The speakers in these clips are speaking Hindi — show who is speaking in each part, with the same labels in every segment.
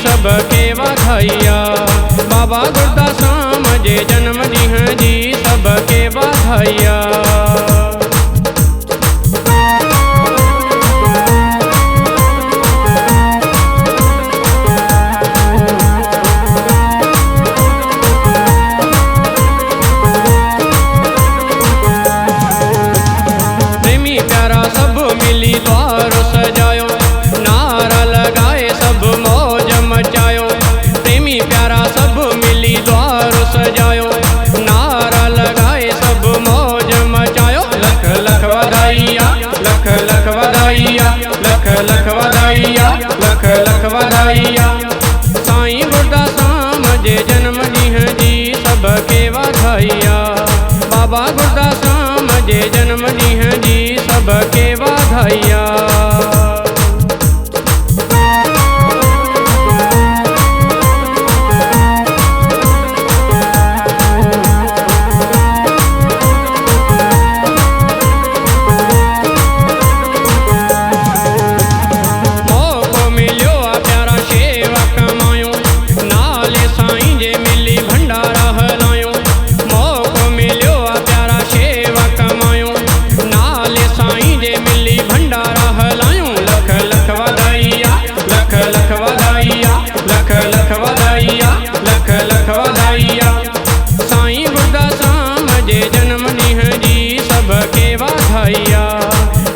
Speaker 1: सबके बधाइया। बाबा गुरदास राम जे जन्म दिन जी सबके बधाइया। प्रेमी प्यारा सब मिली द्वार सजायो, नारा लगाए सब मौज मचायो। प्रेमी प्यारा सब मिली द्वार सजायो, नारा लगाए सब मौज मचायो। लख लख बधाइया, लख लख बधाइया, लख लख बधाइया, लख लख बधाइया। साईं गुरदास राम जे जन्म दिन जी सबके बधाइया। बाबा गुरदास राम जे जन्म दिन जी सबके बधाइया।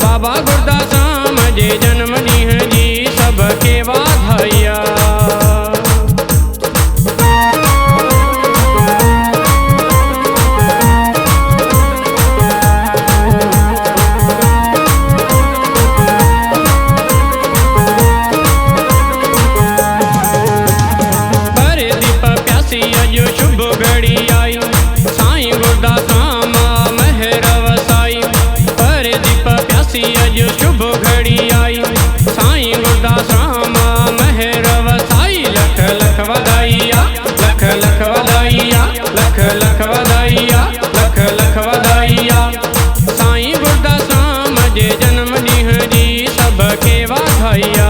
Speaker 1: बाबा गुरदास राम जे जन्म दिन जी सबके बधाइया। पर दीप प्यासी अज शुभ घड़ी आई, साईं गुरदास राम मेहर वसाई। पर दीप प्यासी अज शुभ घड़ी आई, साईं गुरदास राम मेहर वसाई। लख लख बधाइया, लख लख बधाइया, लख लख बधाइया, लख लख बधाइया। साईं गुरदास राम जे जन्म दिन जी सबके बधाइया।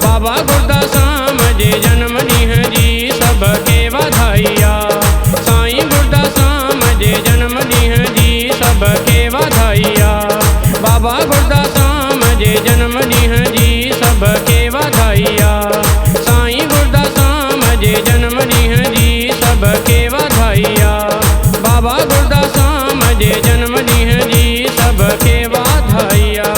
Speaker 1: बाबा गुरदास राम जे जन्म दिन जी सबके बधाइया। साईं गुरदास राम जे जन्म दिन जी सबके बधाइया। बाबा गुरदास राम जे जन्म दिन जी सबके बधाइया। साईं गुरदास राम जे जन्म दिन जी सबके बधाइया। बाबा गुरदास राम जे जन्म दिन जी सबके बधाइया।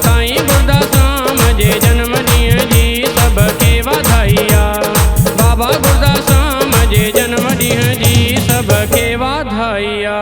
Speaker 1: साईं गुरदास राम जे जन्म दिन जी सबके बधाइया। बाबा गुरदास राम जे जन्म दिन जी सबके बधाइया।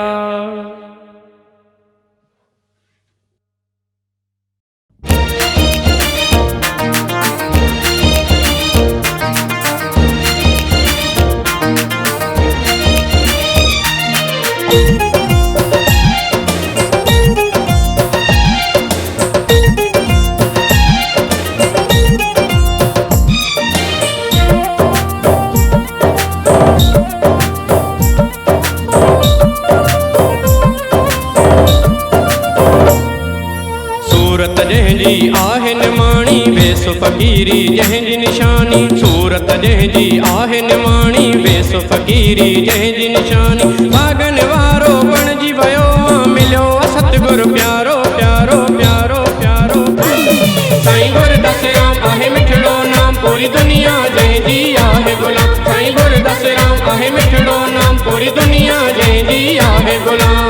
Speaker 1: सूरत जंहिंजी आहे निमाणी वेस फ़क़ीरी जंहिंजी निशानी। सूरत जंहिंजी आहे निमाणी वेस फ़क़ीरी जंहिंजी निशानी। भागन वारो बणिजी वियो मिलियो सतगुरु प्यारो प्यारो प्यारो प्यारो। साईं गुरदास राम आहे मिठड़ो नाम पूरी दुनिया जंहिंजी आहे गुलाम। साईं गुरदास राम आहे मिठड़ो नाम पूरी दुनिया जंहिंजी आहे गुलाम।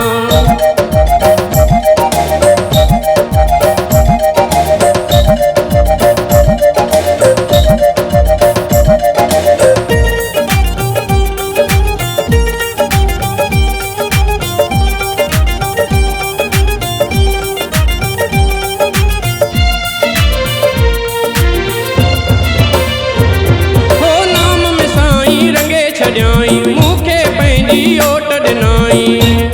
Speaker 1: मूंखे पंहिंजी ओट ॾिनाई।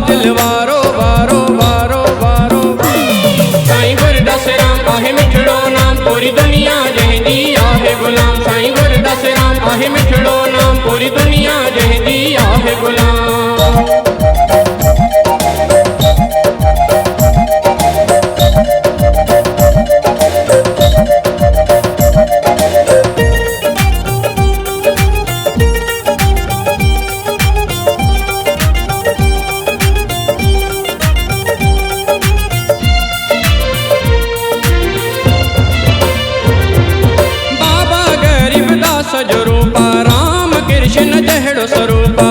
Speaker 1: दिल वारो वारो वारो वारो। साईं गुरदास राम आहे मिठड़ो नाम, पूरी दुनिया जंहिंजी आहे गुलाम। साईं गुरदास राम आहे मिठड़ो नाम, पूरी दुनिया जंहिंजी आहे गुलाम। जो रूपा राम कृष्ण जहिड़ो स्वरूपा।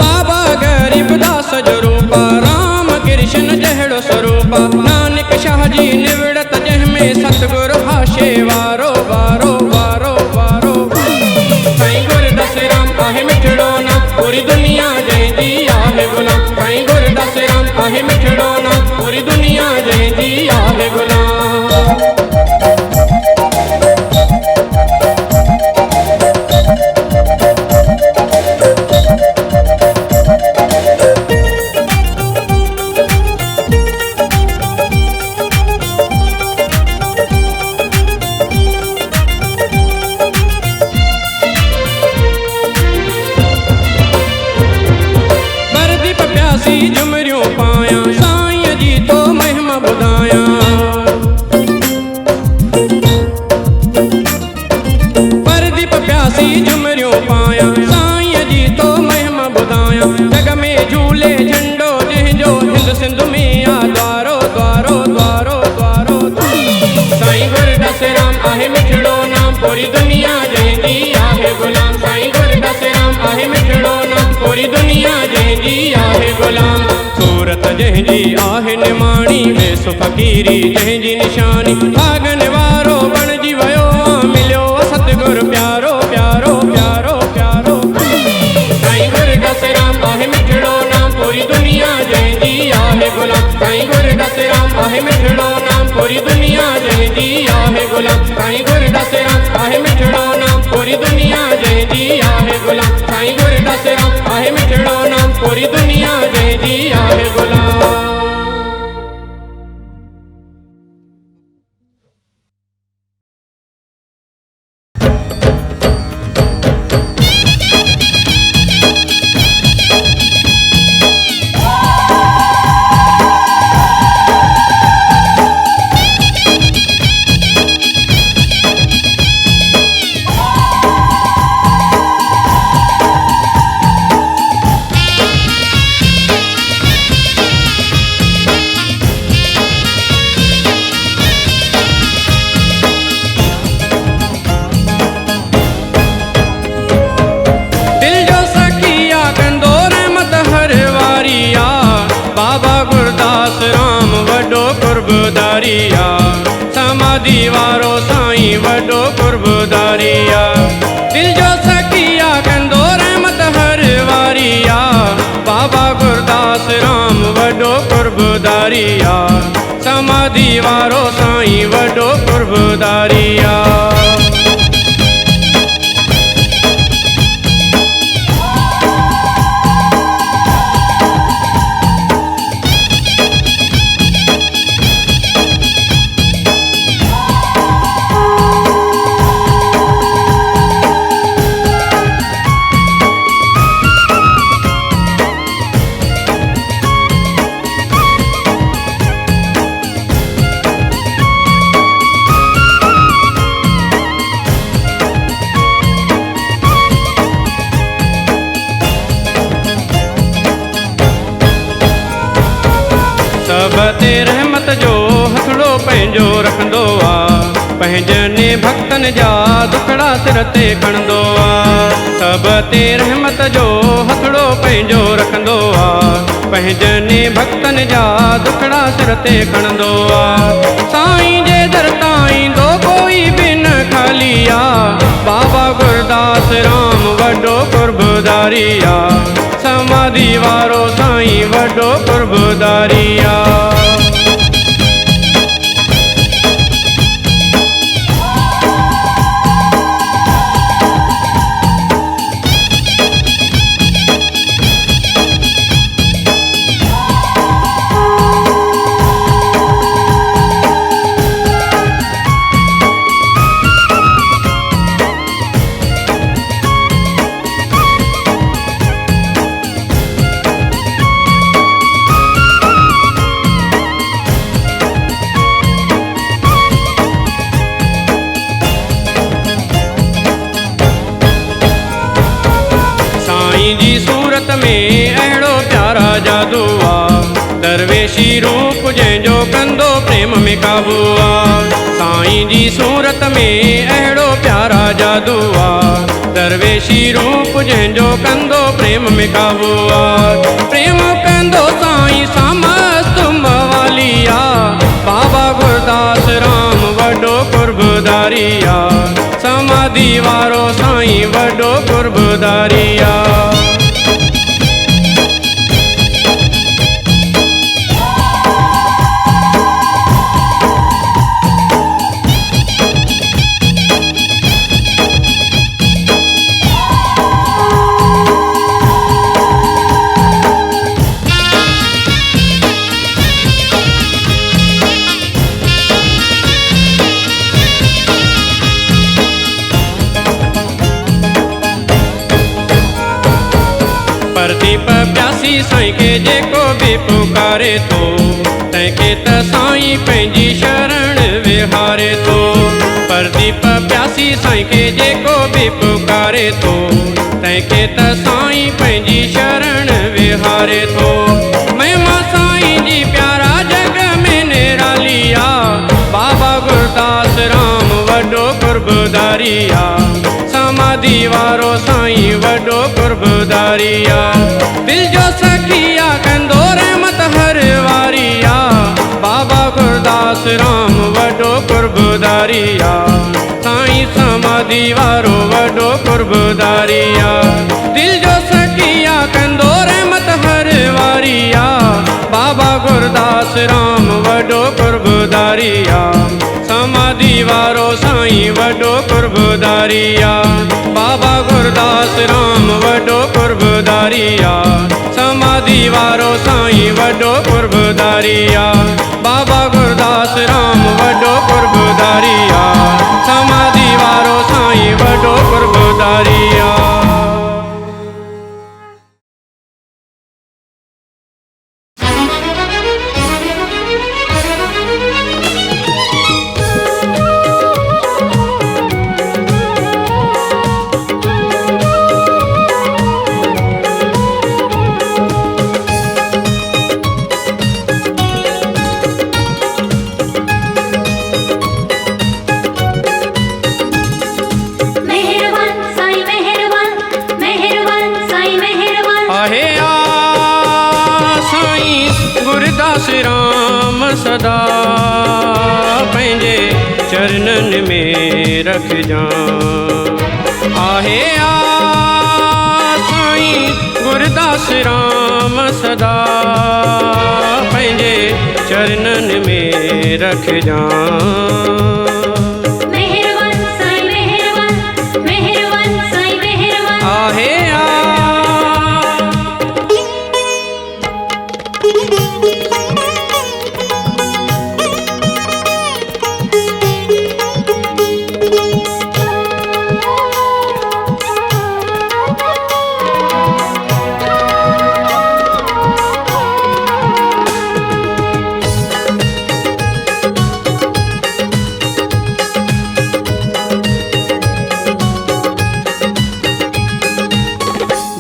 Speaker 1: बाबा गरीबदास जो रूपा राम कृष्ण जहिड़ो स्वरूपा। नानक शाह जी निवड़त जंहिंमें सतगुरु हाशे वारो वारो वारो वारो। साईं गुरदास राम आहे मिठड़ो नाम, पूरी दुनिया जंहिंजी आहे गुलाम। साईं गुरदास राम आहे मिठड़ो नाम, पूरी दुनिया जंहिंजी आहे गुलाम। झुमरियों पाया साईं जी तो महिमा बुधाया। परदीप प्यासी झुमरियों पाया साईं जी तो महिमा बुधाया। जग में झूले झंडो जंहिंजो हिंद सिंध में आ द्वारो द्वारो द्वारो द्वारो। साईं गुरदास राम आहे मिठड़ो नाम, पूरी दुनिया जंहिंजी आहे गुलाम। साईं गुरदास राम आहे मिठड़ो नाम, पूरी दुनिया जंहिंजी आहे गुलाम। सूरत जंहिंजी आहे निमाणी, वेस फ़कीरी जंहिंजी निशानी। भागन वारो बणिजी वियो मिलियो सतगुरु प्यारो प्यारो प्यारो प्यारो। साईं गुरदास राम आहे मिठड़ो नाम, पूरी दुनिया जंहिंजी आहे गुलाम। साईं गुरदास राम आहे मिठड़ो नाम, पूरी दुनिया जंहिंजी आहे गुलाम। साईं गुरदास राम आहे मिठड़ो नाम, पूरी दुनिया जंहिंजी आहे गुलाम। साईं गुरदास राम आहे मिठड़ो नाम, पूरी दुनिया जंहिंजी आहे गुलाम। समाधि वारो साईं वॾो कुर्बदारिया। दिल जो सखिया कंदो रहमत हर वारिया। बाबा गुरदास राम वॾो कुर्बदारिया। समाधि वारो साईं वॾो कुर्बदारिया। सब ते रहमत जो हथड़ो पंहिंजो रखंदो आ। पंहिंजने भक्तन जा दुखड़ा सिर ते खणंदो आ। सब ते रहमत जो हथड़ो पंहिंजो रखंदो आ। पंहिंजने भक्तन जा दुखड़ा सिर ते खणंदो आ। साईं जे दर ताईं दो कोई बि न खाली आ। बाबा गुरदास राम वॾो कुर्बदारी आ। समाधि वारो साईं वॾो कुर्बदारी आ। साईं जी सूरत में अहिड़ो प्यारा जादू आ, दरवेशी रूप जंहिंजो कंदो प्रेम में काबू आ। साईं जी सूरत में अहिड़ो प्यारा जादू आ, दरवेशी रूप जंहिंजो कंदो प्रेम में काबू आ। प्रेम कंदो साईं समस्त मवाली आ, बाबा गुरदास राम वॾो कुर्बदारी आ, समाधि वारो साईं वॾो कुर्बदारी आ। प्रदीप प्यासी साईं के जेको भी पुकारे तो, तंहिंखे त साईं पंहिंजी शरण विहारे तो। प्रदीप प्यासी साईं के जेको भी पुकारे तो, तंहिंखे त साईं पंहिंजी शरण विहारे तो। महिमा साईं जी प्यारा जग में निराली आ, बाबा गुरदास राम वॾो कुर्बदारी आ, समाधि वारो साईं वॾो कुर्बदारी आ। दिल जो सखिया कंदो रहमत हर वारी आ, बाबा गुरदास राम वॾो कुर्बदारी आ, साईं समाधि वारो वॾो कुर्बदारी आ। दिल जो सखिया कंदो रहमत हर वारी आ, बाबा गुरदास राम वॾो कुर्बदारी आ, समाधि वारो साईं वॾो कुर्बदारी आ। बाबा गुरदास राम वॾो कुर्बदारी आ, समाधि वारो साईं वॾो कुर्बदारी आ। बाबा गुरदास राम वॾो कुर्बदारी आ, समाधि वारो साईं वॾो कुर्बदारी आ। गुरदास राम सदा पंहिंजे चरणनि में रख जान, आहे आ साईं गुरदास राम सदा पंहिंजे चरणनि में रख जान। आहे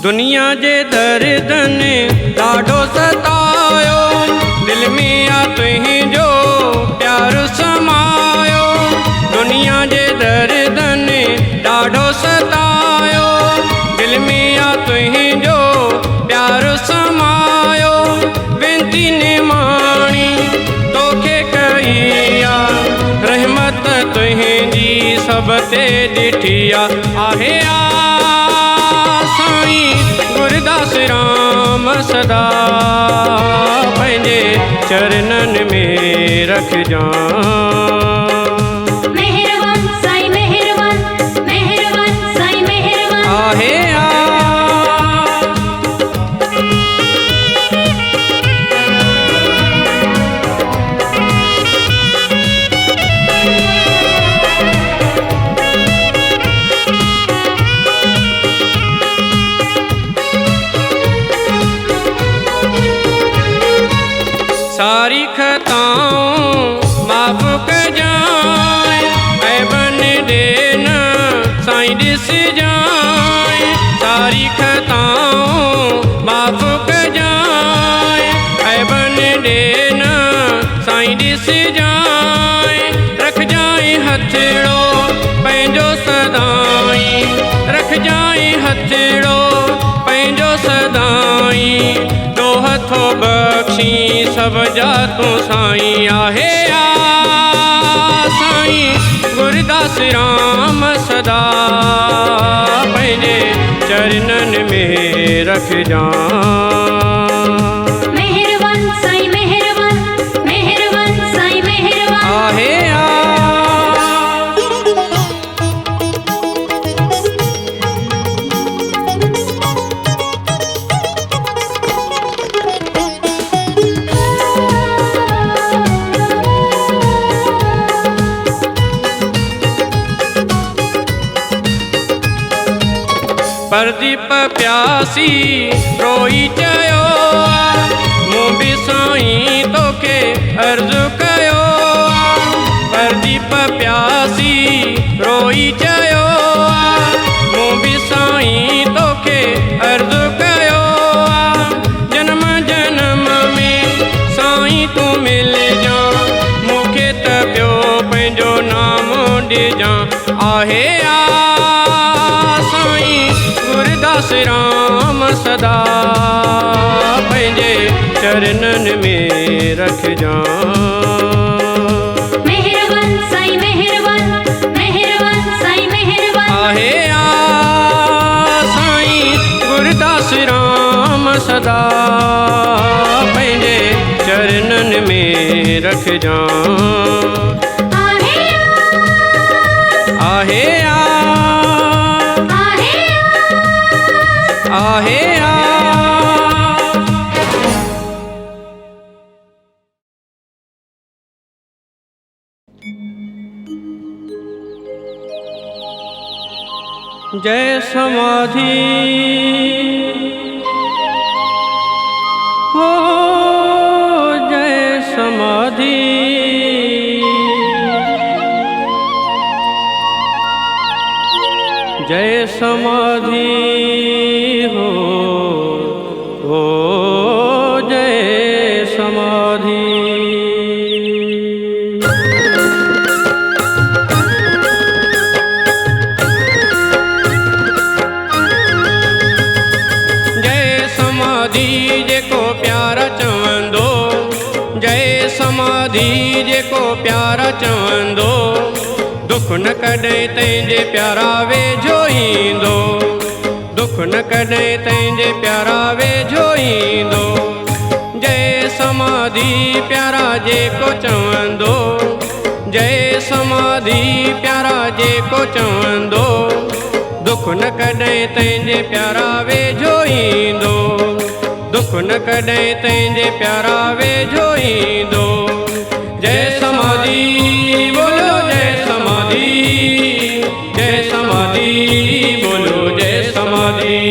Speaker 1: दुनिया जे दर्दन ॾाढो सतायो, दिल में आ तुंहिंजो प्यार समायो। दुनिया जे दर्दन ॾाढो सतायो, दिल में आ तुंहिंजो प्यार समायो। वेंती निमाणी तोखे कई आ, रहमत तुंहिंजी सब ते ॾिठी आ। आहे आ साईं गुरदास राम सदा पंहिंजे चरणनि में रख जान।
Speaker 2: मेहरबान साईं मेहरबान, मेहरबान साईं मेहरबान।
Speaker 1: आहे सारी खताऊं माफ़ कजाए, ऐबन देना साईं ॾिस जाए। सारी खताऊं रखजाई हथड़ो पंहिंजो सदाई, तो हथो बख्शी सब जा तूं साईं आहे साईं गुरदास राम सदा पंहिंजे चरणन में रखजां।
Speaker 2: मेहरबान साईं मेहरबान, मेहरबान साईं मेहरबान।
Speaker 1: आहे परदीप प्यासी रोई चयो, मूं बि साईं तोखे अर्ज़ु कयो। परदीप प्यासी रोई चयो, मूं बि साईं तोखे अर्ज़ु कयो। जन्म जन्म में साईं तूं मिलजां, मूंखे त पियो पंहिंजो नाम ॾिजां। आहे गुरदास राम सदा पंहिंजे चरणन में रखजां।
Speaker 2: मेहरबान साईं मेहरबान, मेहरबान साईं मेहरबान।
Speaker 1: आहे साईं गुरदास राम सदा पंहिंजे चरणन में रखजां। आहे आहे जय समाधि हो जय समाधि, जय समाधि हो जय समाधि। जय समाधि जेको प्यारा चवंदो, जय समाधि जेको प्यारा चवंदो, दुख न कॾहिं तंहिंजे प्यारा वेझो ईंदो। दुख न कॾहिं तंहिंजे प्यारा वेझो ईंदो। जय समाधि प्यारा जेको चवंदो, जय समाधि प्यारा जेको चवंदो, दुख न कॾहिं तंहिंजे प्यारा वेझो ईंदो। दुख न कॾहिं तंहिंजे प्यारा वेझो ईंदो। जय समाधि बोलो जय समाधि, जय समाधि बोलो जय समाधि।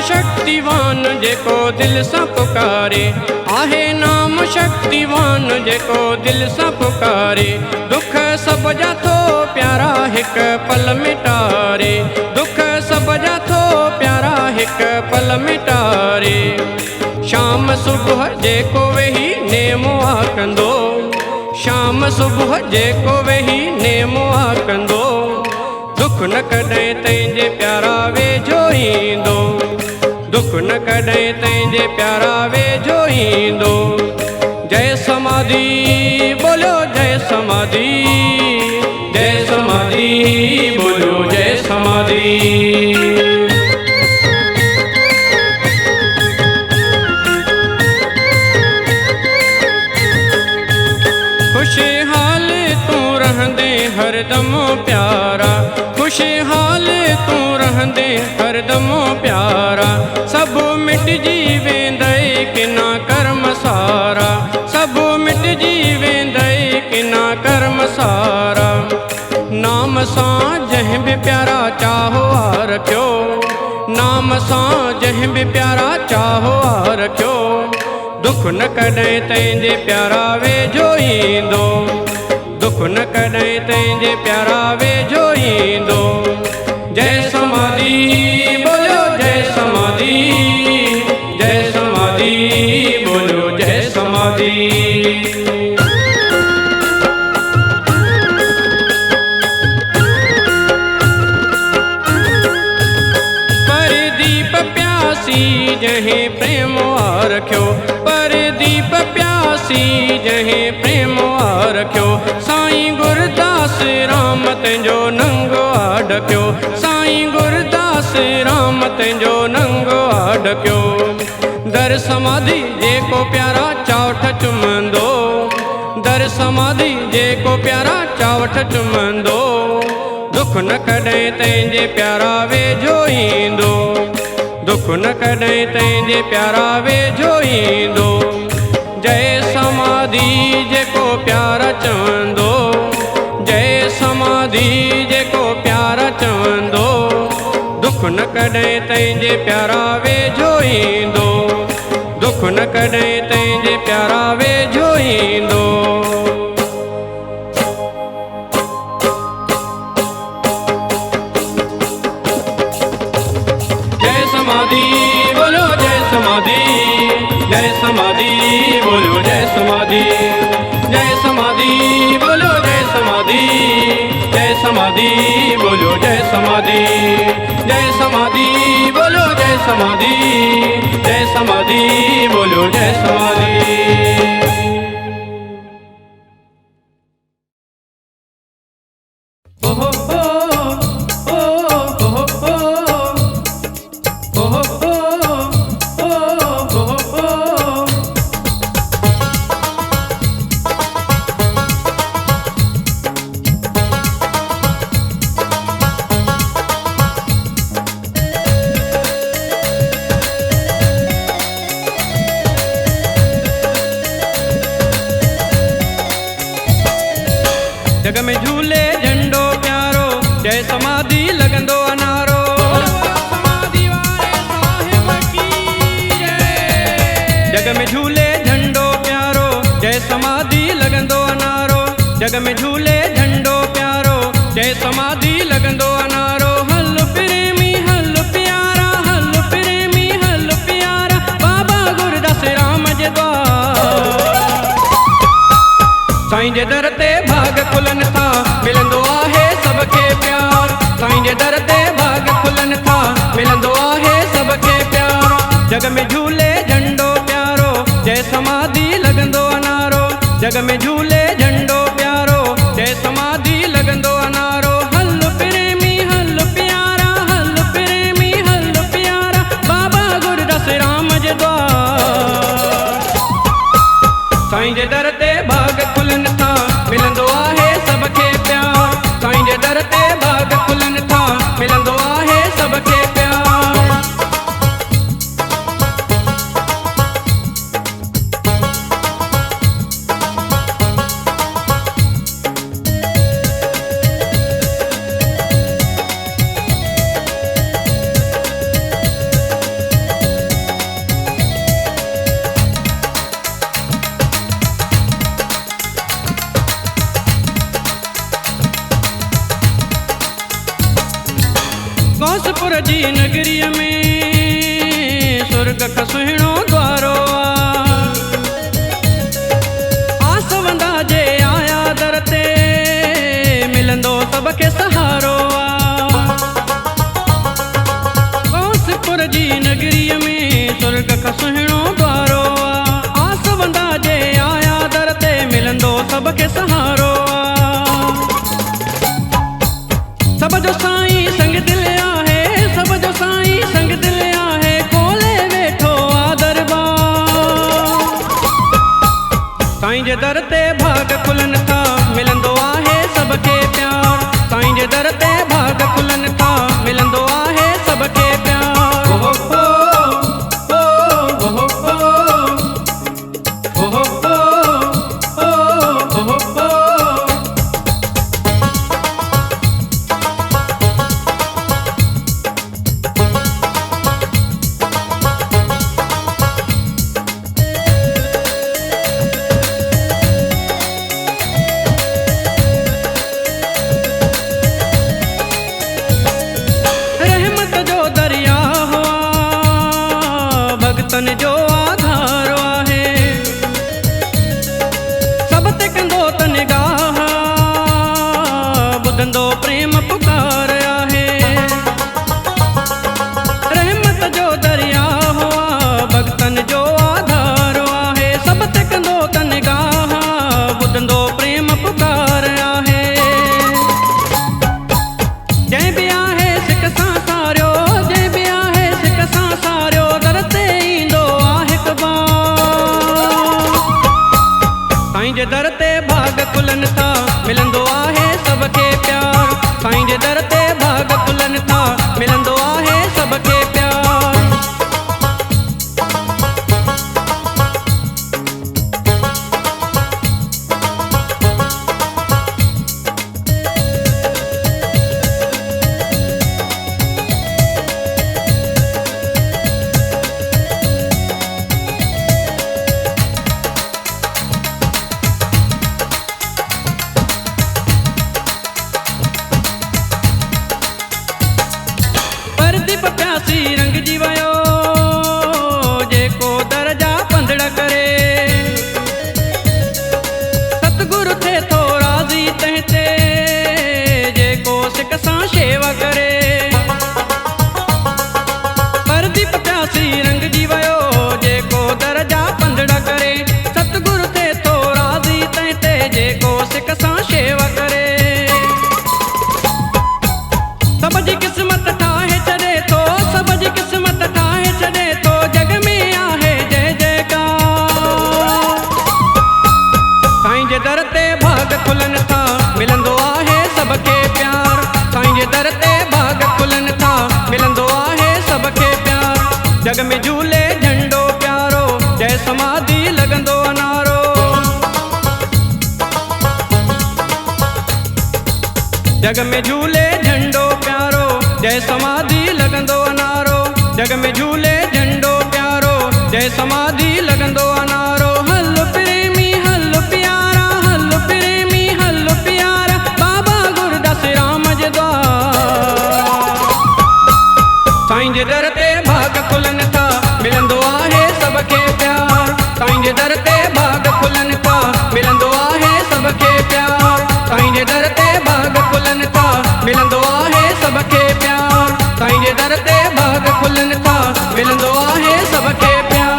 Speaker 1: शक्तिवान जेको दिल सां पुकारे, आहे नाम शक्तिवान जेको दिल सां पुकारे। दुख सब जा थो प्यारा हिक पल मिटारे, दुख सब जा थो प्यारा हिक पल मिटारे। शाम सुबह जेको वेही नेमो आकंदो, शाम सुबह जेको वेही नेमो आकंदो, दुख न कॾहिं तंहिंजे प्यारा वेझो ईंदो। दुख न कॾहिं तंहिंजे प्यारा वेझो ईंदो। जय समाधि बोलो जय समाधि, जय समाधि बोलो जय समाधि। खुशहाल तूं रहंदे हरदम प्यारा, खुशहाल तूं रहंदे हरदम प्यारा। सब मिटजी वेंदई किना कर्म सारा, सब मिटजी वेंदई किना कर्म सारा। नाम सां जंहिं बि प्यारा चाहो रखियो, नाम सां जंहिं बि प्यारा चाहो रखियो, दुख न कॾहिं तंहिंजे प्यारा वेझो ईंदो। दुख न कॾहिं तंहिंजे प्यारा वेझो ईंदो। जय समाधि बोलो जय समाधि, जय समाधि बोलो जय समाधि। जहीं प्रेम रखियो, पर दीप प्यासी जहीं प्रेम रखियो। साईं गुरदास राम तुंहिंजो नंगो अडकियो, साईं गुरदास राम तुंहिंजो नंगो अडकियो। दर समाधि जेको प्यारा चावठ चुमंदो, दर समाधि जेको प्यारा चावठ चुमंदो। दुख न कॾहिं तंहिंजे प्यारा वेझो ईंदो, दुख न कॾहिं तंहिंजे प्यारा वेझो ईंदो। जय समाधि जेको प्यार चवंदो, जय समाधि जेको प्यार चवंदो। दुख न कॾहिं तंहिंजे प्यारा वेझो ईंदो, दुख न कॾहिं तंहिंजे प्यारा वेझो ईंदो। बोलो जय समाधि, जय समाधि बोलो जय समाधि, जय समाधि बोलो जय समाधि, जय समाधि बोलो जय समाधि, जय समाधि बोलो जय समाधि, जय समाधि बोलो जय समाधि। जग में झूले झंडो प्यारो, जय समाधि लगंदो अनारो। समाधि वारे साहिब की जय। जग में झूले झंडो प्यारो, जय समाधि लगंदो अनारो। जग में झूले झंडो प्यारो, जय समाधि लगंदो अनारो। हल प्रेमी हल प्यारा, हल प्रेमी हल प्यारा, बाबा गुरदास राम जे द्वार। साईं जे दर ते भाग खुलन था, मिलंदो आहे सबके प्यार। साईं जे दर ते भाग खुलन था, मिलंदो आहे सबके प्यार। जग में झूले झंडो प्यारो, जय समाधि लगंदो अनारो। जग में झूले झंडो प्यारो, जय समाधि लगंदो अनारो। हल प्रेमी हल प्यारा, हल प्रेमी हल प्यारा, बाबा गुरदास राम जे द्वार। साईं जे दर ते भाग खुलन था, मिलंदो आहे सबके प्यार। साईं जे दर ते भाग खुलन था, मिलंदो आहे सबके प्यार। गौसपुर जी नगरीअ में सुर्ग खां सुहिणो द्वारो आस वंदा जे आया दर ते, मिलंदो सबके सहारो। गौसपुर जी नगरीअ में सुर्ग खां सुहिणो द्वारो आस वंदा जे आया दर ते, मिलंदो सबके सहारो। सब जो साईं संग दिल आहे, सब जो साईं संग दिल आहे, खोले वेठो आ दरबार। साईं जे दर ते भाग खुलन था, मिलंदो आहे सबके प्यार। साईं जे दर ते भाग खुलन था, मिलंदो आहे सबके प्यार। ओ हो ओ हो ओ प्रेम पुकार आहे। रहमत जो दरिया हुआ भगतन जो आधार आहे। सब ते कंदो तनगाह ॿुधंदो प्रेम पुकार आहे। जंहिं बि आहे सिक सां सारियो, जंहिं बि आहे सिक सां सारियो, दर ते ईंदो आहे हिकु बार। साईं जे दर ते भाग खुलनि था, मिलंदो आहे सबके प्यार। साईं जे दर ते भाग खुलनि था, मिलंदो आहे सबके प्यार। परदीप प्यासी रंगजी वियो जेको दरजा पंधड़ करे। सतगुरु थे थो राज़ी तंहिं ते जेको सिक सां शेवा करे। परदीप प्यासी रंगजी वियो जेको दरजा पंधड़ करे। सतगुरु थे थो राज़ी तंहिं ते जेको सिक सां शेवा करे। सब जी किस्मत ठाहे छॾे थो, सब जी किस्मत ठाहे छॾे थो, जग में आहे जय जयकार। साईं जे दर ते भाग खुलनि था, मिलंदो आहे सबके प्यार। साईं जे दर ते भाग खुलनि था, मिलंदो आहे सबके प्यार। जग में झूले झंडो प्यारो, जय समाधि लॻंदो अनारो। जग में झूले झंडो प्यारो, जय समाधि लॻंदो अनारो। जग में झूले झंडो प्यारो, जय समाधि लॻंदो अनारो। हल प्रेमी हल प्यारा, हल प्रेमी हल प्यारा, बाबा गुरदास राम जे द्वार। साईं जे दर ते भाग खुलनि था, मिलंदो आहे सबके प्यार। साईं जे दर ते भाग खुलनि था, मिलंदो आहे सबके प्यार। साईं जे दर ते भाग खुलनि था, मिलंदो आहे सबके प्यार। साईं जे दर ते भाग खुलनि था, मिलंदो आहे सबके प्यार।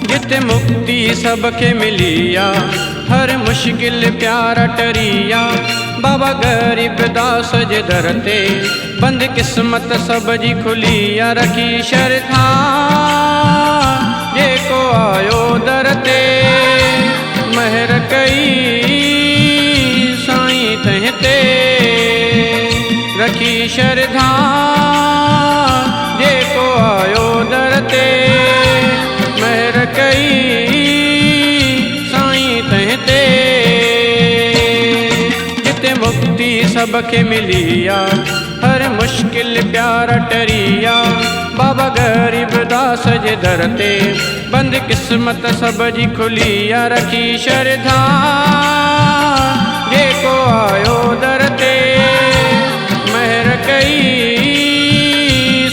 Speaker 1: जिते मुक्ति सबके मिलिया, हर मुश्किल प्यारा टरिया। बाबा गरीब दास जे दर ते बंद किस्मत सब जी खुलिया। रखी श्रद्धा जेको आयो दर ते, महर कई साईं तंहिं ते। रखी श्रद्धा जेको आयो दर ते, महर कई साईं तंहिं ते। जिते मुक्ति सबके मिलिया, हर मुश्किल प्यारा टरिया। बाबा गरीब दास जे दर ते बंद किस्मत सब जी खुलिया। रखी श्रद्धा जेको आयो दर ते, महर कई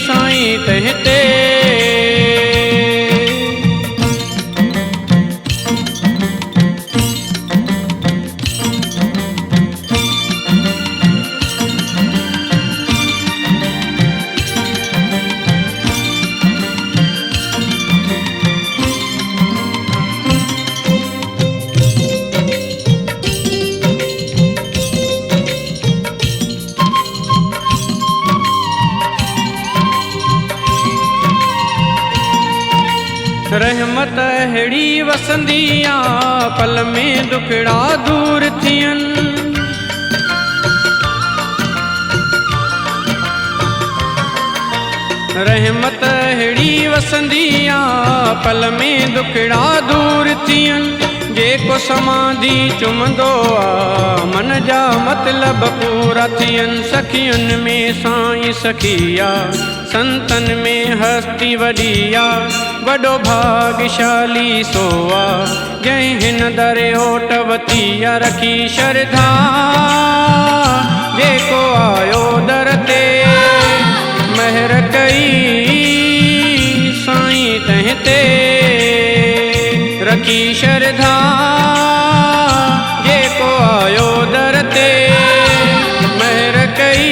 Speaker 1: साईं तंहिं ते। रहमत अहिड़ी वसंदी आ, पल में दुखड़ा दूर थियन। रहमत अहिड़ी वसंदी आ, पल में दुखड़ा दूर थियनि। जेको समाधि चुमंदो आ, मन जा मतलब पूरा थियनि। सखियुनि में साईं सखिया, संतन में हस्ती वॾी आ। वॾो भाग्यशाली सोआ, जंहिं हिन दर ओट वती आ। रखी श्रद्धा जेको आयो दर ते, महर कई साईं तंहिं ते। रखी श्रद्धा जेको आयो दर ते, महर कई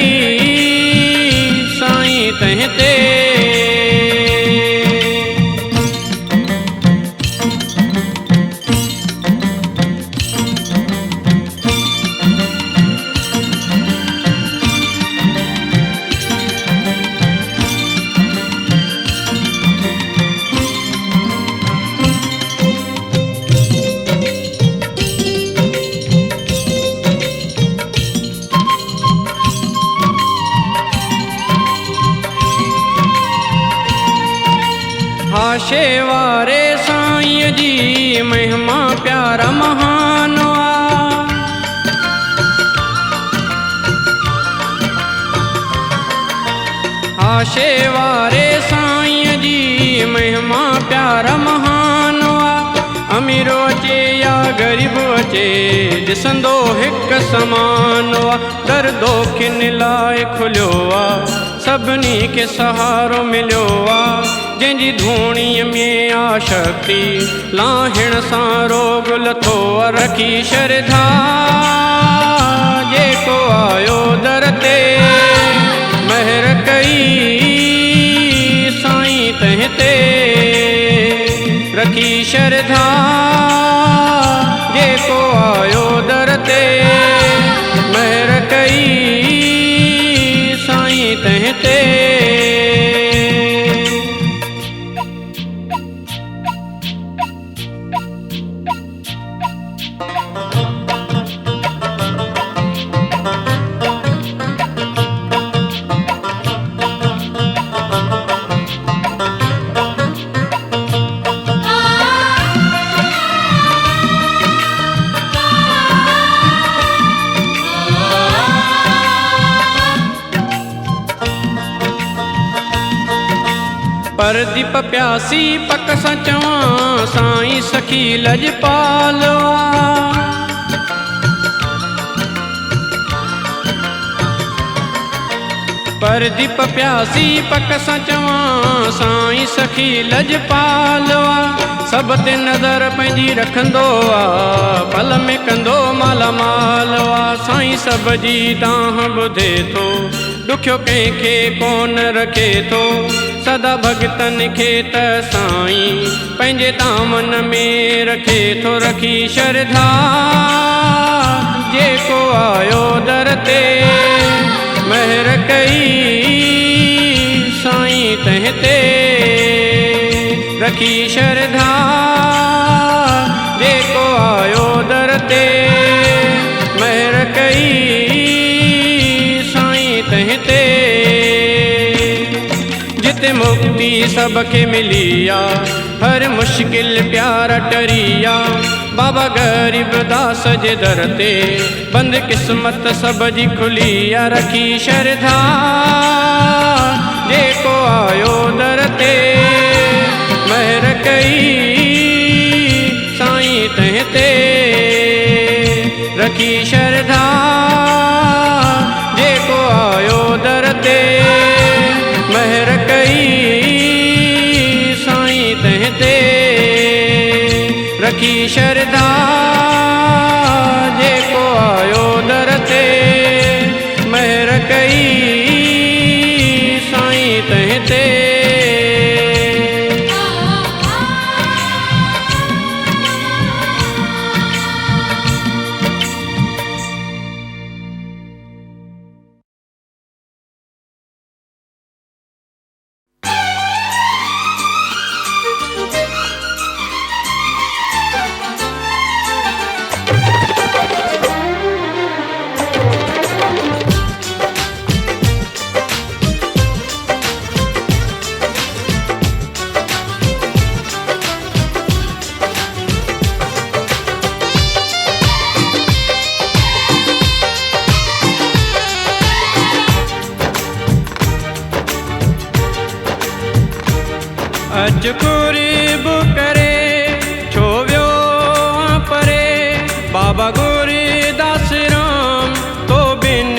Speaker 1: साईं तंहिं ते। हाशे वारे साईं जी महिमा प्यारा महान आ। हाशे वारे साईं जी महिमा प्यारा महान आ। अमीरो अचे या ग़रीब अचे, ॾिसंदो हिकु समान आ। दर दोखिन लाइ खुलियो आ, सभिनी खे सहारो मिलियो आ। जंहिंजी धूणीअ में आ शक्ति, लाहिण सां रोग लथो आ। रखी श्रद्धा जेको आयो दर ते, महर कई साईं तंहिं ते। रखी श्रद्धा जेको आयो दर ते, महर कई साईं तंहिं ते। परदीप प्यासी पक सां चवां, साईं सखी लजपाल आ। परदीप प्यासी पक सां चवां, साईं सखी लजपाल आ। सब ते नज़र पंहिंजी रखंदो आ, पल में कंदो मालामाल आ। साईं सब जी ताह ॿुधे थो, ॾुखियो कंहिंखे कोन रखे थो। सदा भगतन खे त साईं पंहिंजे दामन में रखे थो। रखी श्रद्धा जेको आयो दर ते, महर कई साईं तंहिं ते। रखी श्रद्धा जेको आयो दर ते, महर कई साईं तंहिं ते। जिते मुक्ति सबके मिली आ, हर मुश्किल प्यार टरी आ। बाबा गरीब दास जे दर ते, बंद किस्मत सब जी खुली आ। रखी श्रद्धा जेको आयो दर ते, महर कई साईं तंहिं ते। रखी श्रद्धा जेको आयो दर ते, महर कई साईं तंहिं ते। रखी श्रद्धा जेको आयो दर ते, महर कई साईं तंहिं ते। अच कुरीब करे छो वियो परे बाबा गुरदास राम तो बिन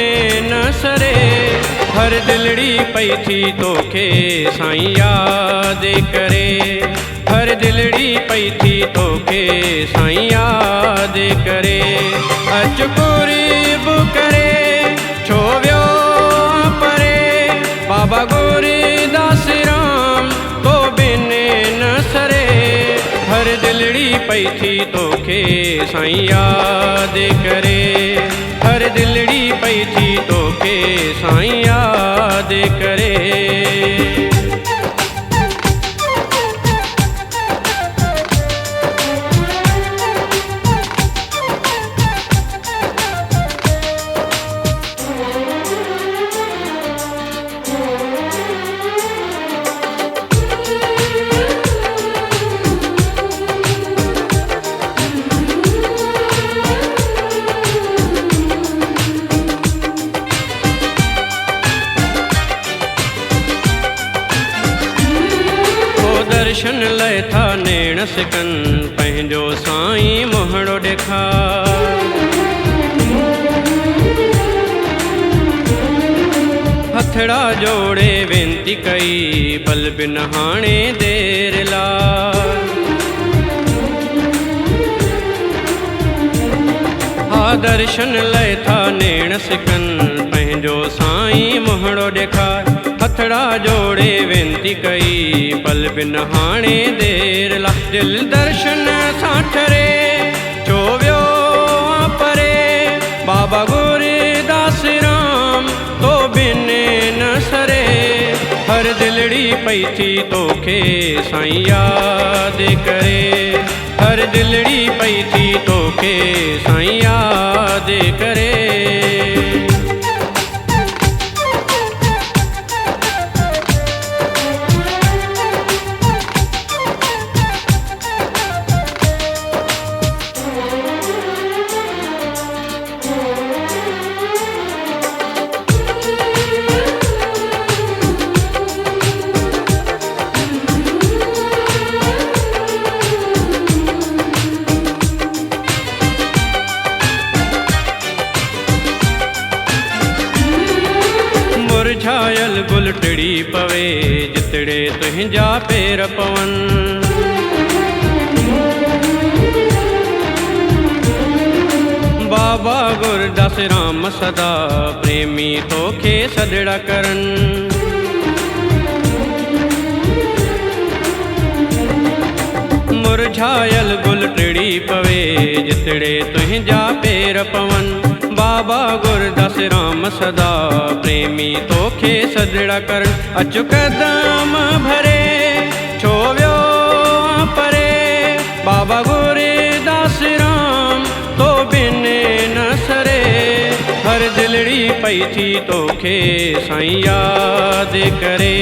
Speaker 1: न सरे हर दिलड़ी पई थी तोखे साईं याद करे हर दिलड़ी पई थी तोखे साईं याद करे अच कुरीब करे छो वियो परे बाबा गुरदास राम तो बिन न सरे हर दिलड़ी पई थी तोखे साईं याद करे हर दिलड़ी पई थी तोखे साईं याद करे दर्शन लय था नेण सिकन पंहिंजो साईं मोहणो ॾेखार हथड़ा जोड़े वेंती कई पल बिन हाणे देर ला हा दर्शन लय था नेण सिकन पंहिंजो साईं मोहणो ॾेखार हथड़ा जोड़े वेंती कई पल बिन हाणे देर ला दिल दर्शन सां ठरे छो वियो परे बाबा गुरदास राम तो बिन न सरे हर दिलड़ी पई थी तोखे साईं याद करे हर दिलड़ी पई थी तोखे साईं याद करे मुरझायल गुल टिड़ी पवे जितड़े तुंहिंजा पेर पवन बाबा गुरदास राम सदा प्रेमी तोखे सदड़ा करन मुरझायल गुल टिड़ी पवे जितड़े तुंहिंजा पेर पवन बाबा गुरदास राम सदा प्रेमी तोखे सदड़ा करन अच कदम भरे छो वियो परे बाबा गुरदास राम तो बिन न सरे हर दिलड़ी पई थी तोखे साईं याद करे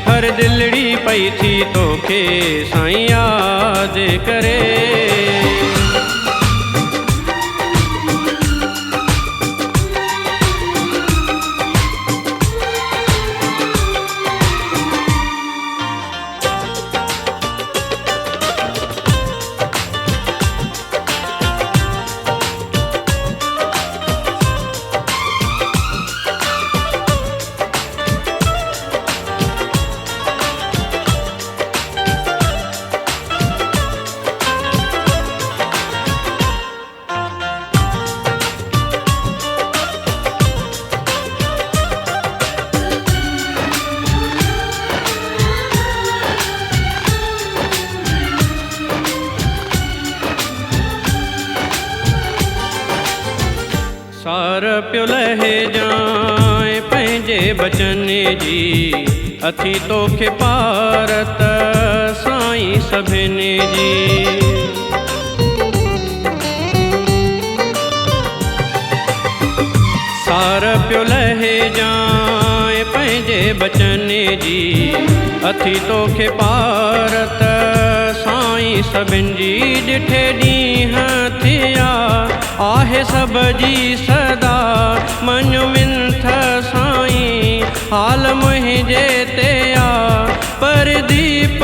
Speaker 1: हर दिलड़ी पई थी तोखे साईं याद करे सार पियो लहे जाए पंहिंजे बचन जी अथी तोखे पारत साईं सभिनी जी सार पियो लहे जाए पंहिंजे बचन जी अथी तोखे पारत साईं सभिनी जी ॾिठे ॾींहं थिया आहे सब जी सदा मन विंथ साईं हाल मुंहिंजे ते आ परदीप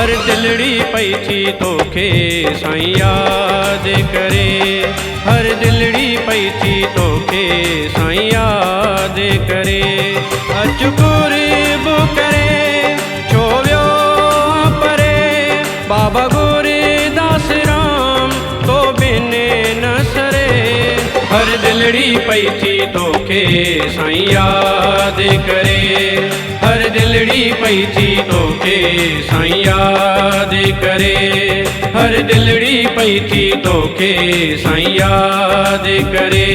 Speaker 1: हर दिलड़ी पई थी तोखे साईं याद करे, हर दिलड़ी पई थी तोखे साईं याद करे। अच गुरबु करे छो वियो परे, बाबा गुरदास राम तो बिन न सरे। हर दिलड़ी पई थी तोखे साईं याद करे, हर दिलड़ी पई थी तोखे साईं याद करे, हर दिलड़ी पई थी तोखे साईं याद करे,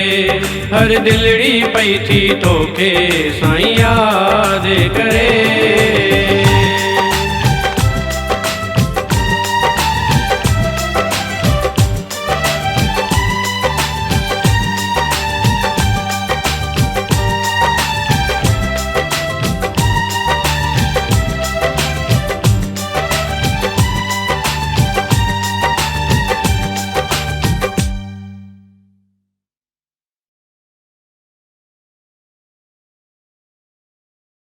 Speaker 1: हर दिलड़ी पई थी तोखे साईं याद करे।